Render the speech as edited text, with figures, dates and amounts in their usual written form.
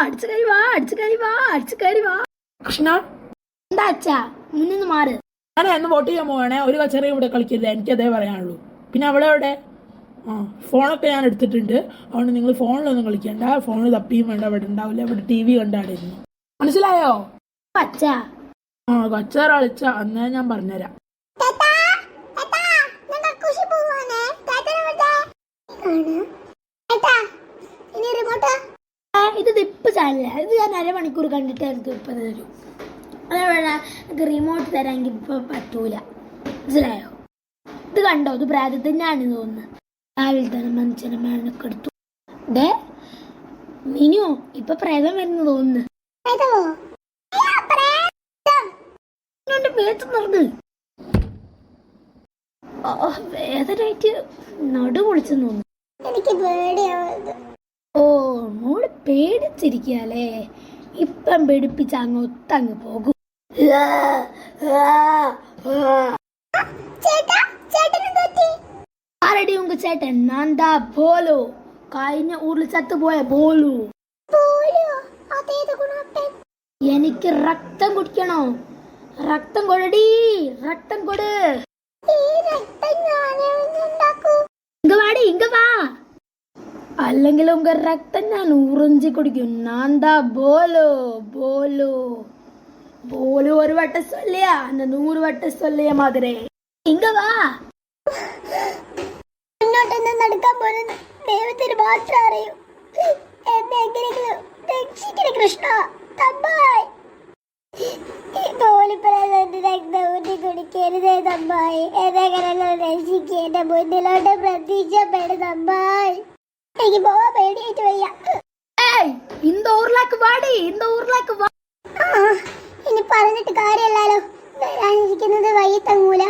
അടിച്ചു കയറി വാ, അടിച്ചു കയറി വാ, അടിച്ചു കയറി വാ. കൃഷ്ണ എന്താ അച്ഛാ, മുന്നിന്ന് മാറ്. ഞാൻ എന്ന് വോട്ട് ചെയ്യാൻ പോവാണേ. ഒരു കച്ചറ ഇവിടെ കളിക്കില്ല, എനിക്കതേ പറയാനുള്ളൂ. പിന്നെ അവിടെ എവിടെ? ഫോണൊക്കെ ഞാൻ എടുത്തിട്ടുണ്ട്. അതുകൊണ്ട് നിങ്ങൾ ഫോണിലൊന്നും കളിക്കണ്ട. ഫോണിൽ തപ്പിയും വേണ്ട, അവിടെ ഉണ്ടാവില്ല. ഇവിടെ TV കണ്ടാടിരുന്നു. മനസ്സിലായോ? അച്ഛാ കച്ചറ കളിച്ച അന്നേ ഞാൻ പറഞ്ഞുതരാം. ഇത് ദിപ്പ് ചാനല. ഇത് ഞാൻ അരമണിക്കൂർ കണ്ടിട്ട് എനിക്ക് ഇപ്പം തരും. അതേപോലെ എനിക്ക് റിമോട്ട് തരാമെങ്കിൽ ഇപ്പൊ പറ്റൂല. മനസ്സിലായോ? ഇത് കണ്ടോ? ഇത് പ്രാതത്തിനാണ് തോന്നുന്നത്. രാവിലെ തന്നെ മനുഷ്യനെ മേനൊക്കെ എടുത്തു. ഇതേ മിനു ഇപ്പൊ പ്രേതം വരുന്നു തോന്നുന്നു. വേദനായിട്ട് നടു പൊളിച്ചെന്ന് തോന്നുന്നു. എനിക്ക് പേടിയാവുന്നത്. ഓ, മോള് പേടിച്ചിരിക്കല്ലേ? ഇപ്പം പേടിപ്പിച്ച അങ്ങ് പോകും. ആരടി ഉങ്ക ചേട്ടൻ? നാന്താ ബോലു. കഴിഞ്ഞ ഊരിൽ ചത്തുപോയ ബോലു. എനിക്ക് രക്തം കുടിക്കണോ? രക്തം കൊടുടി, രക്തം കൊട്. ഇങ്ങ വാടി, ഇങ്ങ വാ. അല്ലെങ്കിൽ ഉങ്ക രക്തം ഞാൻ ഉറിഞ്ചി കുടിക്കും. നാന്താ ബോലു, ബോലു, ബോലു. ഒരു വട്ടം ചൊല്ലിയാ 100 വട്ടം ചൊല്ലിയ മാതിരേ. ഇങ്ങ വാ. മുന്നോട്ടൊന്നും നടക്കാൻ പോകുന്ന ദൈവത്തിന് മാത്രം അറിയൂ. എന്നെ എങ്ങനെയെങ്കിലും രക്ഷിക്കണം കൃഷ്ണ. തമ്പായി കുടിക്കരുതേ തമ്പായി. എന്നെങ്ങനെല്ലാം രക്ഷിക്കുക. എന്റെ മുന്നിലോട്ട് പ്രതീക്ഷപ്പെടും തമ്പായി. എനിക്ക് പോവാൻ പേടിയായിട്ട് വയ്യ. இந்த ஊர்லாக்கு வாடி, இந்த ஊர்லாக்கு வா. ഇനി പറഞ്ഞിട്ട് കാര്യമല്ലോ. വരാനിരിക്കുന്നത് വൈകി തങ്ങൂല.